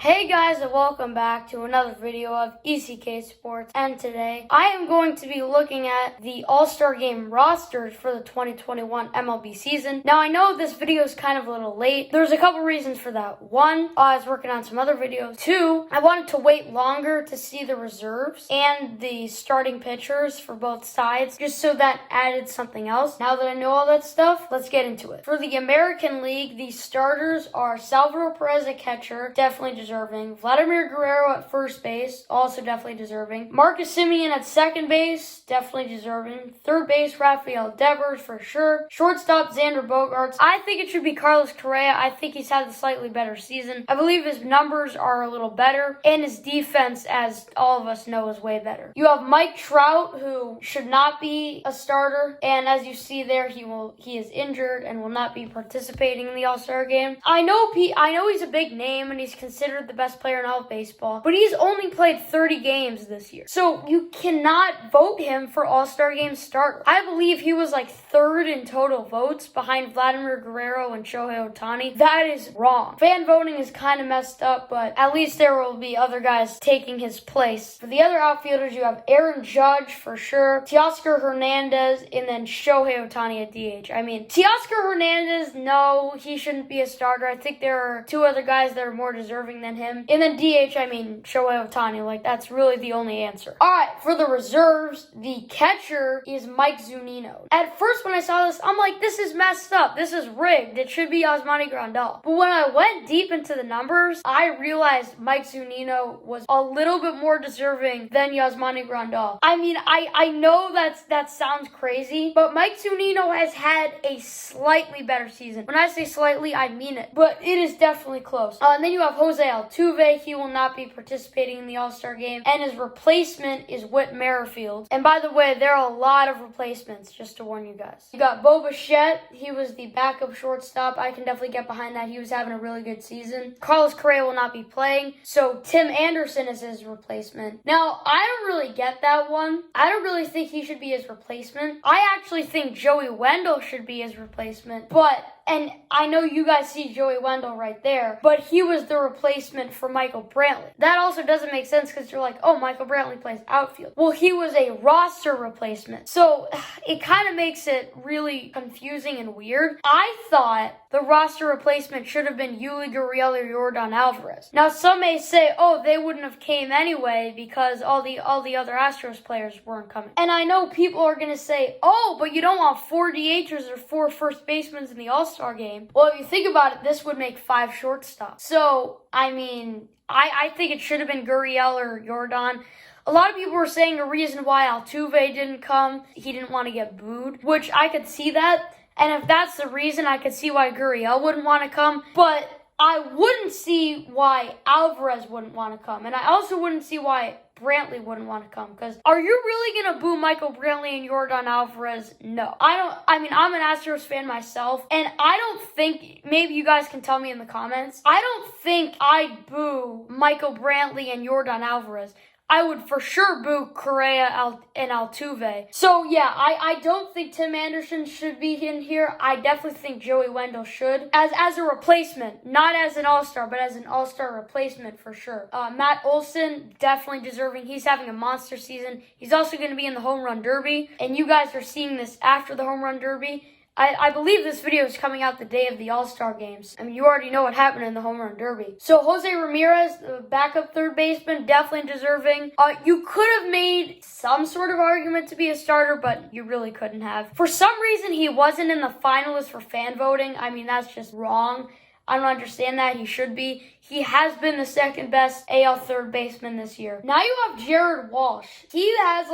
Hey guys, and welcome back to another video of ECK Sports, and today I am going to be looking at the All-Star Game rosters for the 2021 MLB season. Now I know this video is kind of a little late. There's a couple reasons for that. One, I was working on some other videos. Two, I wanted to wait longer to see the reserves and the starting pitchers for both sides, just so that added something else. Now that I know all that stuff, let's get into it. For the American League, the starters are Salvador Perez at catcher, definitely deserving. Vladimir Guerrero at first base, also definitely deserving. Marcus Semien at second base, definitely deserving. Third base, Rafael Devers for sure. Shortstop, Xander Bogaerts. I think it should be Carlos Correa. I think he's had a slightly better season. I believe his numbers are a little better, and his defense, as all of us know, is way better. You have Mike Trout, who should not be a starter, and as you see there, he is injured and will not be participating in the All-Star game. I know he's a big name, and he's considered the best player in all of baseball, but he's only played 30 games this year. So you cannot vote him for All-Star Game starter. I believe he was like third in total votes behind Vladimir Guerrero and Shohei Ohtani. That is wrong. Fan voting is kind of messed up, but at least there will be other guys taking his place. For the other outfielders, you have Aaron Judge for sure, Teoscar Hernandez, and then Shohei Ohtani at DH. I mean, Teoscar Hernandez, no, he shouldn't be a starter. I think there are two other guys that are more deserving than him. And then DH, I mean, Shohei Ohtani. Like, that's really the only answer. Alright, for the reserves, the catcher is Mike Zunino. At first, when I saw this, I'm like, this is messed up. This is rigged. It should be Yasmani Grandal. But when I went deep into the numbers, I realized Mike Zunino was a little bit more deserving than Yasmani Grandal. I mean, I know that sounds crazy, but Mike Zunino has had a slightly better season. When I say slightly, I mean it. But it is definitely close. And then you have Jose Altuve. He will not be participating in the All-Star game. And his replacement is Whit Merrifield. And by the way, there are a lot of replacements, just to warn you guys. You got Bo Bichette. He was the backup shortstop. I can definitely get behind that. He was having a really good season. Carlos Correa will not be playing, so Tim Anderson is his replacement. Now, I don't really get that one. I don't really think he should be his replacement. I actually think Joey Wendell should be his replacement, and I know you guys see Joey Wendell right there, but he was the replacement for Michael Brantley. That also doesn't make sense because you're like, oh, Michael Brantley plays outfield. Well, he was a roster replacement. So it kind of makes it really confusing and weird. I thought the roster replacement should have been Yuli Gurriel or Yordan Alvarez. Now, some may say, oh, they wouldn't have came anyway because all the other Astros players weren't coming. And I know people are going to say, oh, but you don't want 4 DHers or 4 first basemen in the All-Star game. Well, if you think about it, this would make 5 shortstops. So, I mean, I think it should have been Gurriel or Yordan. A lot of people were saying the reason why Altuve didn't come, he didn't want to get booed, which I could see that. And if that's the reason, I could see why Gurriel wouldn't want to come. But I wouldn't see why Alvarez wouldn't want to come. And I also wouldn't see why Brantley wouldn't want to come. Because are you really going to boo Michael Brantley and Yordan Alvarez? No. I'm an Astros fan myself. And I don't think, maybe you guys can tell me in the comments, I don't think I'd boo Michael Brantley and Yordan Alvarez. I would for sure boo Correa and Altuve. So yeah, I don't think Tim Anderson should be in here. I definitely think Joey Wendell should. As a replacement, not as an all-star, but as an all-star replacement for sure. Matt Olson, definitely deserving. He's having a monster season. He's also going to be in the home run derby. And you guys are seeing this after the home run derby. I believe this video is coming out the day of the All-Star games. I mean, you already know what happened in the home run derby. So Jose Ramirez, the backup third baseman, definitely deserving. You could have made some sort of argument to be a starter, but you really couldn't have. For some reason, he wasn't in the finalists for fan voting. I mean, that's just wrong. I don't understand that. He should be. He has been the second best AL third baseman this year. Now you have Jared Walsh. He has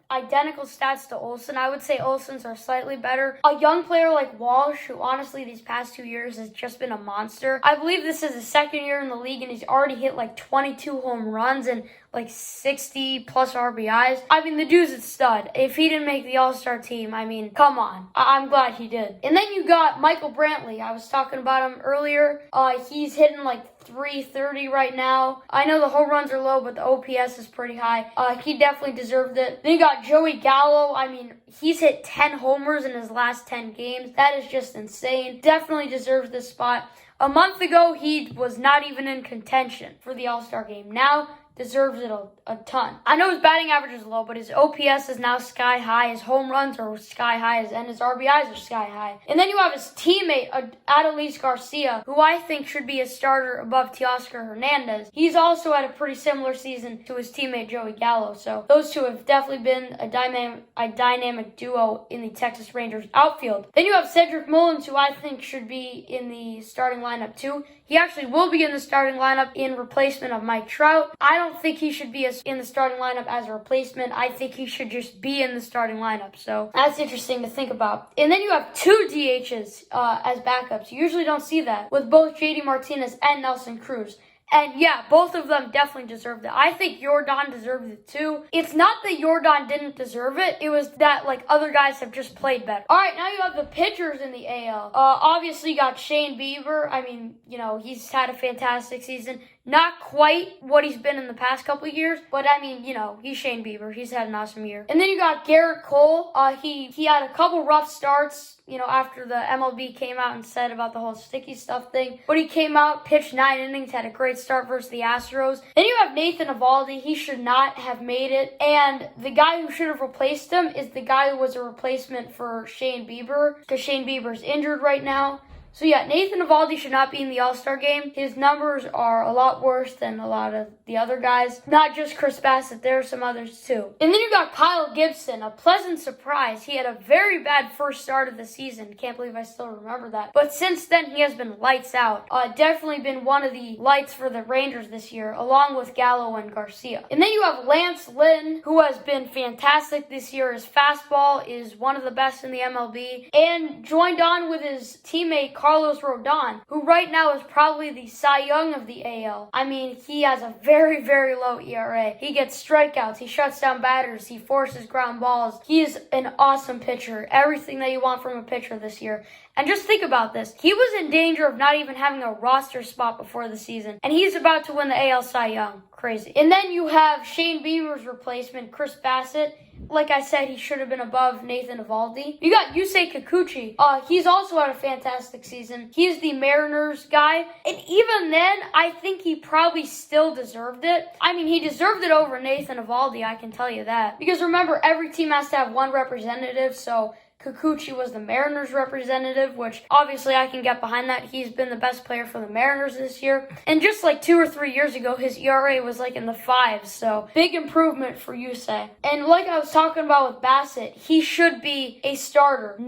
identical stats to Olsen. I would say Olsen's are slightly better. A young player like Walsh, who honestly these past 2 years has just been a monster. I believe this is his second year in the league and he's already hit 22 home runs and 60 plus RBIs. I mean, the dude's a stud. If he didn't make the All-Star team, I mean, come on. I'm glad he did. And then you got Michael Brantley. I was talking about him earlier. He's hitting 330 right now. I know the home runs are low, but the OPS is pretty high. He definitely deserved it. Then you got Joey Gallo. I mean, he's hit 10 homers in his last 10 games. That is just insane. Definitely deserves this spot. A month ago, he was not even in contention for the All-Star game. Now, deserves it a ton. I know his batting average is low, but his OPS is now sky high. His home runs are sky high, and his RBIs are sky high. And then you have his teammate, Adolis Garcia, who I think should be a starter above Teoscar Hernandez. He's also had a pretty similar season to his teammate Joey Gallo. So those two have definitely been a dynamic duo in the Texas Rangers outfield. Then you have Cedric Mullins, who I think should be in the starting lineup too. He actually will be in the starting lineup in replacement of Mike Trout. I don't think he should be in the starting lineup as a replacement. I think he should just be in the starting lineup. So that's interesting to think about. And then you have two DHs as backups. You usually don't see that with both JD Martinez and Nelson Cruz. And yeah, both of them definitely deserved it. I think Jordan deserved it too. It's not that Jordan didn't deserve it. It was that other guys have just played better. All right, now you have the pitchers in the AL. Obviously you got Shane Bieber. I mean, he's had a fantastic season. Not quite what he's been in the past couple of years, but I mean, he's Shane Bieber. He's had an awesome year. And then you got Garrett Cole. He had a couple rough starts, after the MLB came out and said about the whole sticky stuff thing. But he came out, pitched 9 innings, had a great start versus the Astros. Then you have Nathan Eovaldi. He should not have made it. And the guy who should have replaced him is the guy who was a replacement for Shane Bieber, because Shane Bieber's injured right now. So yeah, Nathan Eovaldi should not be in the All-Star game. His numbers are a lot worse than a lot of the other guys. Not just Chris Bassett, there are some others too. And then you got Kyle Gibson, a pleasant surprise. He had a very bad first start of the season. Can't believe I still remember that. But since then, he has been lights out. Definitely been one of the lights for the Rangers this year, along with Gallo and Garcia. And then you have Lance Lynn, who has been fantastic this year. His fastball is one of the best in the MLB. And joined on with his teammate, Carlos Rodon, who right now is probably the Cy Young of the AL. I mean, he has a very, very low ERA. He gets strikeouts. He shuts down batters. He forces ground balls. He is an awesome pitcher. Everything that you want from a pitcher this year. And just think about this. He was in danger of not even having a roster spot before the season. And he's about to win the AL Cy Young. Crazy. And then you have Shane Bieber's replacement, Chris Bassett. Like I said, he should have been above Nathan Eovaldi. You got Yusei Kikuchi. He's also had a fantastic season. He's the Mariners guy. And even then, I think he probably still deserved it. I mean, he deserved it over Nathan Eovaldi, I can tell you that. Because remember, every team has to have one representative, so Kikuchi was the Mariners representative, which obviously I can get behind that. He's been the best player for the Mariners this year. And just 2 or 3 years ago, his ERA was in the 5s. So big improvement for Yusei. And like I was talking about with Bassett, he should be a starter,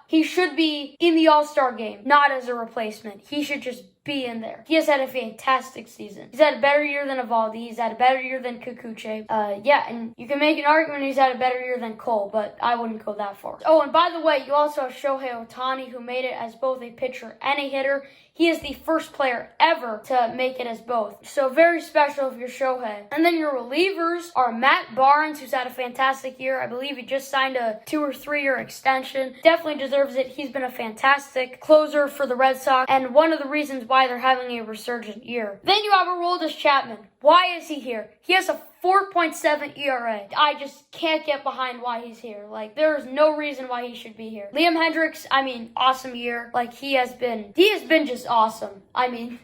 he should be in the All-Star game, not as a replacement. He should just be in there. He has had a fantastic season. He's had a better year than Eovaldi. He's had a better year than Kikuchi. And you can make an argument he's had a better year than Cole, but I wouldn't go that far. Oh, and by the way, you also have Shohei Ohtani, who made it as both a pitcher and a hitter. He is the first player ever to make it as both. So very special if you're Shohei. And then your relievers are Matt Barnes, who's had a fantastic year. I believe he just signed a 2 or 3 year extension. Definitely deserves it. He's been a fantastic closer for the Red Sox and one of the reasons why they're having a resurgent year. Then you have Aroldis Chapman. Why is he here? He has a 4.7 ERA. I just can't get behind why he's here. There is no reason why he should be here. Liam Hendricks, awesome year. He has been just awesome.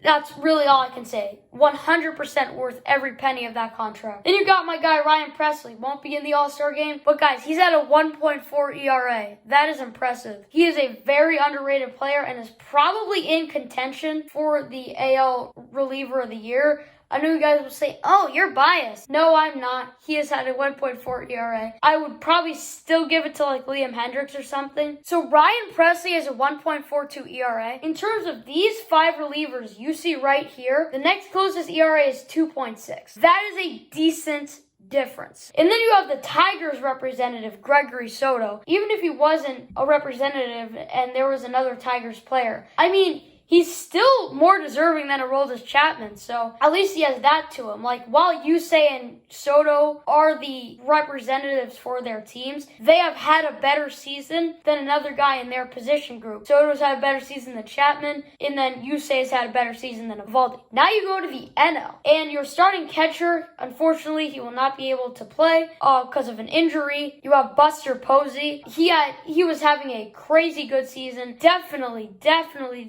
That's really all I can say. 100% worth every penny of that contract. Then you got my guy Ryan Presley. Won't be in the All-Star game, but guys, he's at a 1.4 ERA. That is impressive. He is a very underrated player and is probably in contention for the AL Reliever of the Year. I know you guys will say, oh, you're biased. No, I'm not. He has had a 1.4 ERA. I would probably still give it to Liam Hendricks or something. So Ryan Presley has a 1.42 ERA. In terms of these 5 relievers you see right here, the next closest ERA is 2.6. That is a decent difference. And then you have the Tigers representative, Gregory Soto. Even if he wasn't a representative and there was another Tigers player, he's still more deserving than Aroldis Chapman, so at least he has that to him. While Yusei and Soto are the representatives for their teams, they have had a better season than another guy in their position group. Soto's had a better season than Chapman, and then Yusei's had a better season than Eovaldi. Now you go to the NL, and your starting catcher, unfortunately, he will not be able to play because of an injury. You have Buster Posey. He was having a crazy good season. Definitely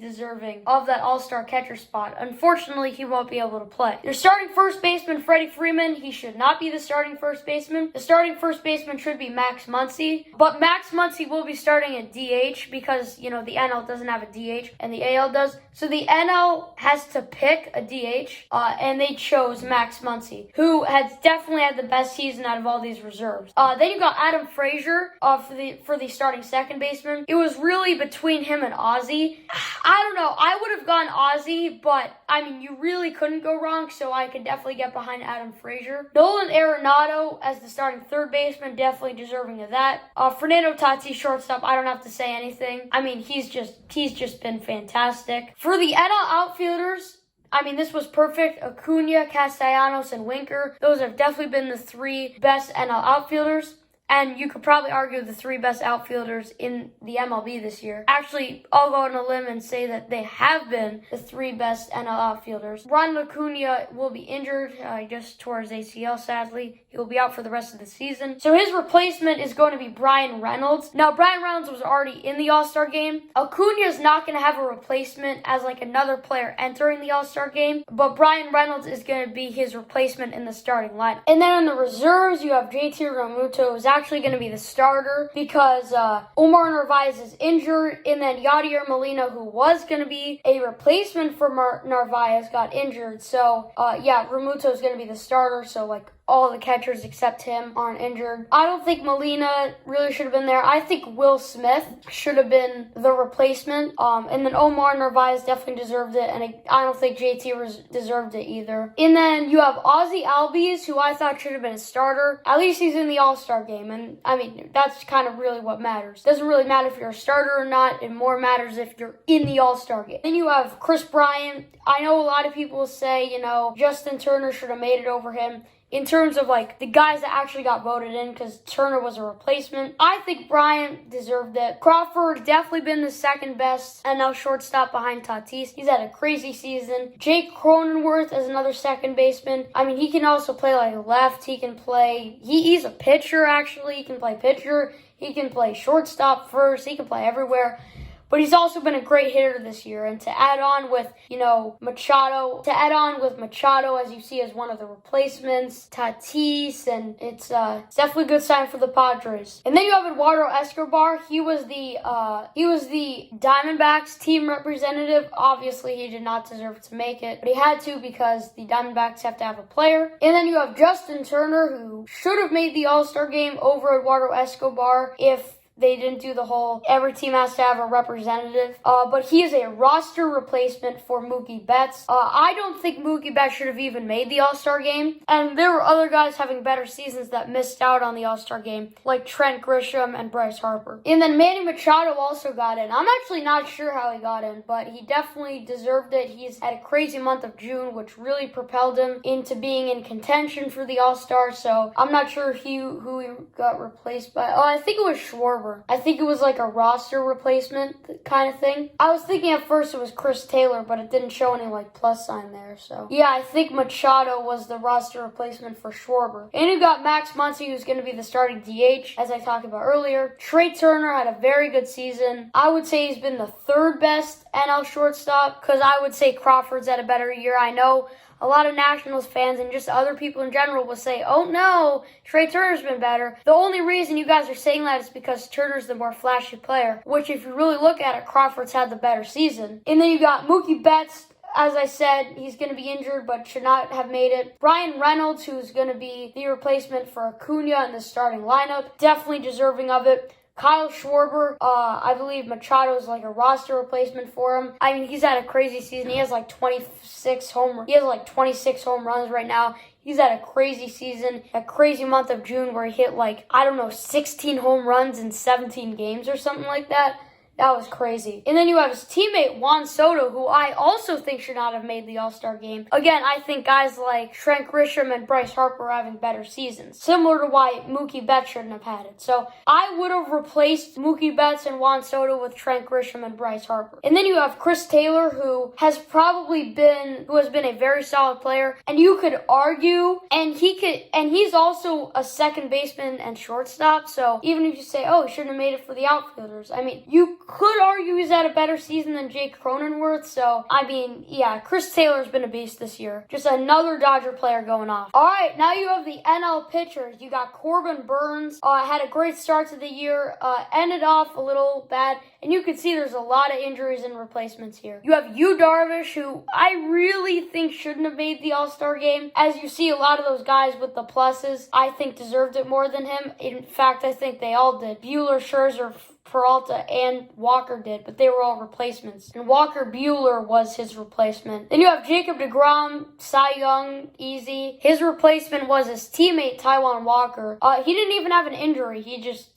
deserving deserving of that All-Star catcher spot. Unfortunately, he won't be able to play. Your starting first baseman, Freddie Freeman, he should not be the starting first baseman. The starting first baseman should be Max Muncy, but Max Muncy will be starting at DH because, the NL doesn't have a DH and the AL does. So the NL has to pick a DH, and they chose Max Muncy, who has definitely had the best season out of all these reserves. Then you got Adam Frazier for the starting second baseman. It was really between him and Ozzie. I don't know. I would have gone Ozzie, but you really couldn't go wrong, so I could definitely get behind Adam Frazier. Nolan Arenado as the starting third baseman, definitely deserving of that. Fernando Tatis, shortstop, I don't have to say anything. He's just been fantastic. For the NL outfielders, this was perfect. Acuna, Castellanos, and Winker. Those have definitely been the three best NL outfielders. And you could probably argue the three best outfielders in the MLB this year. Actually, I'll go on a limb and say that they have been the three best NL outfielders. Ronald Acuna will be injured. He just tore his ACL, sadly. He will be out for the rest of the season. So his replacement is going to be Bryan Reynolds. Now, Bryan Reynolds was already in the All-Star game. Acuna is not going to have a replacement as another player entering the All-Star game. But Bryan Reynolds is going to be his replacement in the starting lineup. And then in the reserves, you have JT Realmuto, who's actually going to be the starter because Omar Narvaez is injured, and then Yadier Molina, who was going to be a replacement for Narvaez, got injured. So Realmuto is going to be the starter. So all the catchers except him aren't injured. I don't think Molina really should have been there. I think Will Smith should have been the replacement. And then Omar Narvaez definitely deserved it, and I don't think JT deserved it either. And then you have Ozzie Albies, who I thought should have been a starter. At least he's in the All-Star game, and that's kind of really what matters. It doesn't really matter if you're a starter or not. It more matters if you're in the All-Star game. Then you have Chris Bryant. I know a lot of people say, Justin Turner should have made it over him. In terms of the guys that actually got voted in, because Turner was a replacement, I think Bryant deserved it. Crawford definitely been the second best NL shortstop behind Tatis. He's had a crazy season. Jake Cronenworth as another second baseman. He can also play left. He can play. He's a pitcher actually. He can play pitcher. He can play shortstop first. He can play everywhere. But he's also been a great hitter this year. And to add on with, Machado, as you see, as one of the replacements, Tatis, and it's definitely a good sign for the Padres. And then you have Eduardo Escobar. He was the Diamondbacks team representative. Obviously, he did not deserve to make it, but he had to because the Diamondbacks have to have a player. And then you have Justin Turner, who should have made the All-Star game over Eduardo Escobar if they didn't do the whole every team has to have a representative. But he is a roster replacement for Mookie Betts. I don't think Mookie Betts should have even made the All-Star game. And there were other guys having better seasons that missed out on the All-Star game, like Trent Grisham and Bryce Harper. And then Manny Machado also got in. I'm actually not sure how he got in, but he definitely deserved it. He's had a crazy month of June, which really propelled him into being in contention for the All-Star. So I'm not sure who he got replaced by. I think it was Schwarber. I think it was a roster replacement kind of thing. I was thinking at first it was Chris Taylor, but it didn't show any plus sign there. So yeah, I think Machado was the roster replacement for Schwarber. And you got Max Muncy, who's going to be the starting DH, as I talked about earlier. Trey Turner had a very good season. I would say he's been the third best NL shortstop, because I would say Crawford's had a better year. I know a lot of Nationals fans and just other people in general will say, oh no, Trey Turner's been better. The only reason you guys are saying that is because Turner's the more flashy player, which if you really look at it, Crawford's had the better season. And then you got Mookie Betts. As I said, he's going to be injured, but should not have made it. Bryan Reynolds, who's going to be the replacement for Acuna in the starting lineup, definitely deserving of it. Kyle Schwarber, I believe Machado is a roster replacement for him. He's had a crazy season. He has 26 home runs right now. He's had a crazy season, a crazy month of June where he hit 16 home runs in 17 games or something like that. That was crazy. And then you have his teammate, Juan Soto, who I also think should not have made the All-Star game. Again, I think guys like Trent Grisham and Bryce Harper are having better seasons, similar to why Mookie Betts shouldn't have had it. So I would have replaced Mookie Betts and Juan Soto with Trent Grisham and Bryce Harper. And then you have Chris Taylor, who has been a very solid player. And you could argue, and he's also a second baseman and shortstop. So even if you say, oh, he shouldn't have made it for the outfielders, you could argue he's had a better season than Jake Cronenworth. So, I mean, yeah, Chris Taylor's been a beast this year. Just another Dodger player going off. All right, now you have the NL pitchers. You got Corbin Burns. Had a great start to the year. Ended off a little bad. And you can see there's a lot of injuries and replacements here. You have Yu Darvish, who I really think shouldn't have made the All-Star game. As you see, a lot of those guys with the pluses, I think deserved it more than him. In fact, I think they all did. Buehler, Scherzer, Peralta, and Walker did, but they were all replacements. And Walker Buehler was his replacement. Then you have Jacob DeGrom, Cy Young, easy. His replacement was his teammate Taijuan Walker. He didn't even have an injury. He just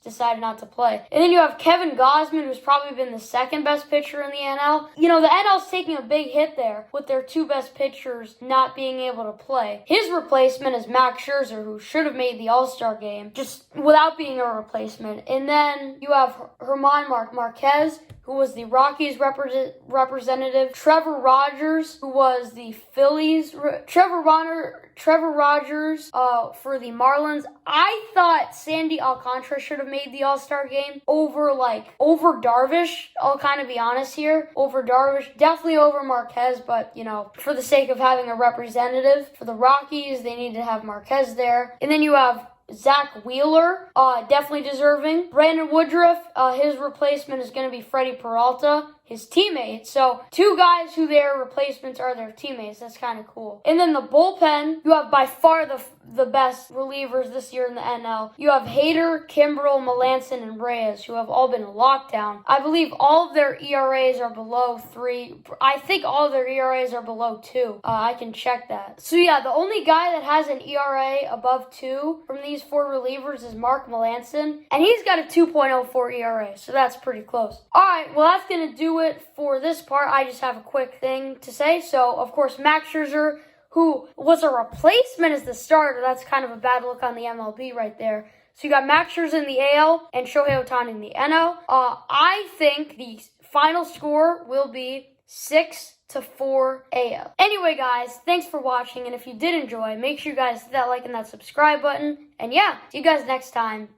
decided not to play. And then you have Kevin Gausman, who's probably been the second best pitcher in the NL. You know, the NL's taking a big hit there with their two best pitchers not being able to play. His replacement is Max Scherzer, who should have made the All-Star game just without being a replacement. And then you have German Marquez, who was the Rockies representative. Trevor Rogers, who was the Phillies. Trevor Rogers for the Marlins. I thought Sandy Alcantara should have made the All-Star game over Darvish. I'll kind of be honest here. Over Darvish. Definitely over Marquez, but, you know, for the sake of having a representative for the Rockies, they need to have Marquez there. And then you have Zach Wheeler, definitely deserving. Brandon Woodruff, his replacement is going to be Freddie Peralta, his teammate. So, two guys who their replacements are their teammates. That's kind of cool. And then the bullpen, you have by far the best relievers this year in the NL. You have Hader, Kimbrel, Melanson, and Reyes, who have all been in lockdown. I believe all of their ERAs are below 3. I think all of their ERAs are below 2. I can check that. So yeah, the only guy that has an ERA above 2 from these 4 relievers is Mark Melanson, and he's got a 2.04 ERA, so that's pretty close. Alright, well that's going to do it for this part. I just have a quick thing to say. So, of course, Max Scherzer, who was a replacement as the starter. That's kind of a bad look on the MLB right there. So you got Max Scherzer in the AL and Shohei Ohtani in the NL. I think the final score will be 6-4 AL. Anyway, guys, thanks for watching. And if you did enjoy, make sure you guys hit that like and that subscribe button. And yeah, see you guys next time.